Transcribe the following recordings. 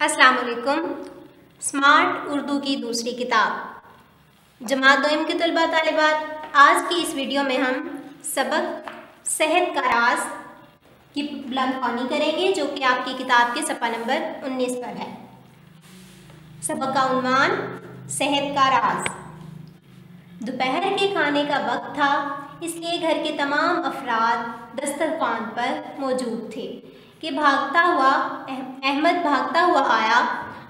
अस्सलाम वालेकुम। स्मार्ट उर्दू की दूसरी किताब जमात दोयम के तलबा तालिबात, आज की इस वीडियो में हम सबक सेहत का राज की बुलंदख्वानी करेंगे, जो कि आपकी किताब के सफ़ा नंबर 19 पर है। सबक का उन्वान सेहत का राज। दोपहर के खाने का वक्त था, इसलिए घर के तमाम अफराद दस्तरखान पर मौजूद थे कि अहमद भागता हुआ आया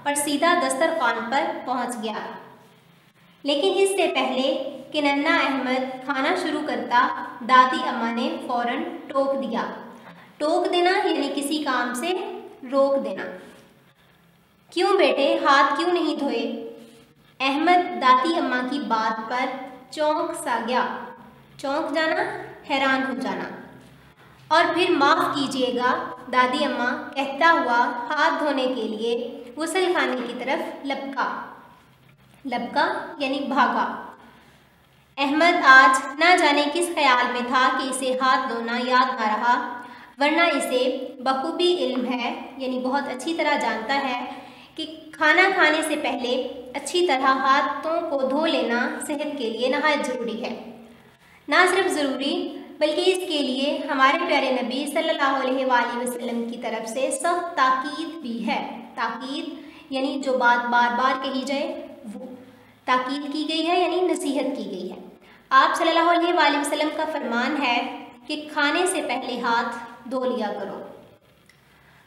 और सीधा दस्तरखान पर पहुंच गया। लेकिन इससे पहले कि नन्ना अहमद खाना शुरू करता, दादी अम्मा ने फ़ौरन टोक दिया। टोक देना यानी किसी काम से रोक देना। क्यों बेटे, हाथ क्यों नहीं धोए? अहमद दादी अम्मा की बात पर चौंक सा गया। चौंक जाना, हैरान हो जाना। और फिर माफ़ कीजिएगा, दादी अम्मा कहता हुआ हाथ धोने के लिए गुसल खाने की तरफ लपका यानी भागा। अहमद आज ना जाने किस ख्याल में था कि इसे हाथ धोना याद ना रहा, वरना इसे बखूबी इल्म है, यानी बहुत अच्छी तरह जानता है कि खाना खाने से पहले अच्छी तरह हाथों को धो लेना सेहत के लिए नहायत ज़रूरी है। ना सिर्फ ज़रूरी बल्कि इसके लिए हमारे प्यारे नबी सल्लल्लाहु अलैहि वसल्लम की तरफ से सख्त ताकीद भी है। ताकीद यानी जो बात बार बार कही जाए वो ताकीद की गई है, यानी नसीहत की गई है। आप सल्लल्लाहु अलैहि वसल्लम का फरमान है कि खाने से पहले हाथ धो लिया करो।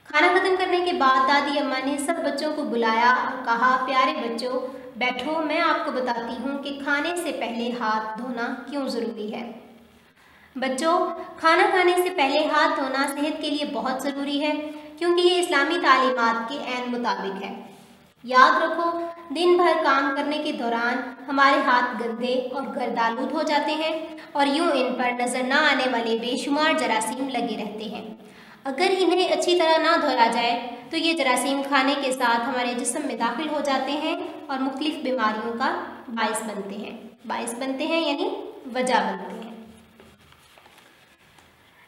खाना ख़त्म करने के बाद दादी अम्मा ने सब बच्चों को बुलाया और कहा, प्यारे बच्चों बैठो, मैं आपको बताती हूँ कि खाने से पहले हाथ धोना क्यों ज़रूरी है। बच्चों, खाना खाने से पहले हाथ धोना सेहत के लिए बहुत ज़रूरी है, क्योंकि ये इस्लामी तालीमात के ऐन मुताबिक है। याद रखो, दिन भर काम करने के दौरान हमारे हाथ गंदे और गर्दालूद हो जाते हैं और यूँ इन पर नज़र ना आने वाले बेशुमार जरासीम लगे रहते हैं। अगर इन्हें अच्छी तरह ना धोया जाए तो ये जरासीम खाने के साथ हमारे जिस्म में दाखिल हो जाते हैं और मुख्तलिफ बीमारियों का बाइस बनते हैं यानी वजह बनते हैं।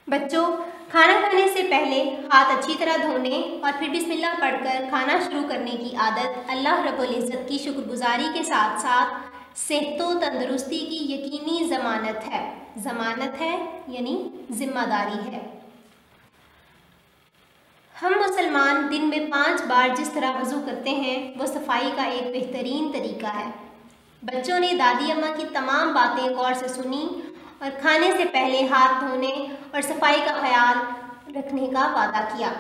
बच्चों, खाना खाने से पहले हाथ अच्छी तरह धोने और फिर बिस्मिल्लाह पढ़कर खाना शुरू करने की आदत अल्लाह रब्बुल इज़्ज़त की शुक्रगुजारी के साथ साथ सेहत व तंदुरुस्ती की यकीनी ज़मानत है यानी ज़िम्मेदारी है। हम मुसलमान दिन में 5 बार जिस तरह वज़ू करते हैं वो सफाई का एक बेहतरीन तरीका है। बच्चों ने दादी अम्मा की तमाम बातें गौर से सुनी और खाने से पहले हाथ धोने और सफाई का ख्याल रखने का वादा किया।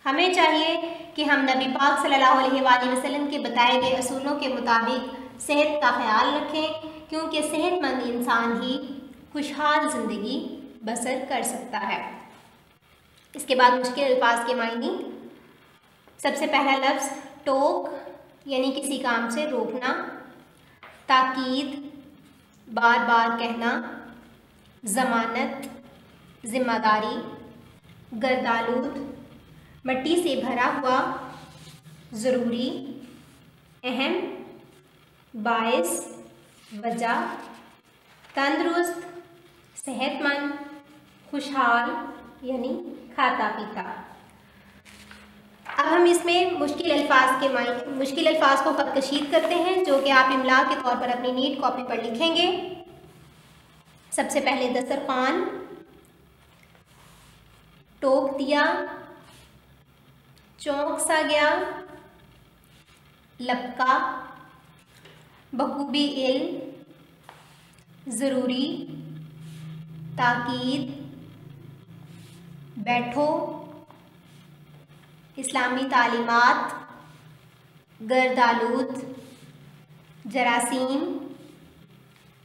हमें चाहिए कि हम नबी पाक सल्लल्लाहु अलैहि वसल्लम के बताए गए असूलों के मुताबिक सेहत का ख्याल रखें, क्योंकि सेहतमंद इंसान ही खुशहाल ज़िंदगी बसर कर सकता है। इसके बाद मुश्किल अल्फाज के मायने। सबसे पहला लफ्ज़ टोक यानी किसी काम से रोकना, ताकीद बार बार कहना, ज़मानत ज़िम्मेदारी, गर्दालूद मिट्टी से भरा हुआ, ज़रूरी, अहम, बाइस वजह, तंदुरुस्त सेहतमंद, खुशहाल यानी खाता पीता। अब हम इसमें मुश्किल अल्फाज को ख़त कशीद करते हैं, जो कि आप इमला के तौर पर अपनी नीट कॉपी पर लिखेंगे। सबसे पहले दस्तरखान, टोक दिया, चौंक सा गया, लपका, बखूबी इल्म, ज़रूरी, ताकीद, बैठो, इस्लामी तालीमात, गर्दालूद, जरासीम,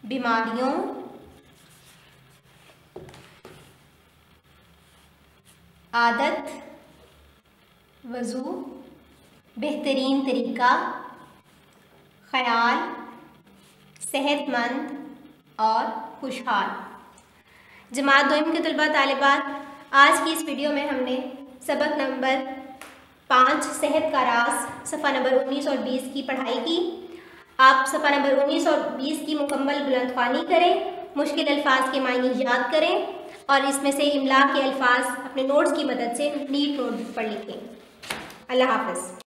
बीमारियों, आदत, वज़ू, बेहतरीन तरीका, ख्याल, सेहतमंद और खुशहाल। जमात दोयम के तलबा तालिबात, आज की इस वीडियो में हमने सबक नंबर 5 सेहत का राज सफ़ा नंबर 19 और 20 की पढ़ाई की। आप सफ़ा नंबर 19 और 20 की मुकम्मल बुलंदख्वानी करें, मुश्किल अल्फाज के मायने याद करें और इसमें से इमला के अल्फाज अपने नोट्स की मदद से नीट नोटबुक पर लिखें। अल्लाह हाफ़िज़।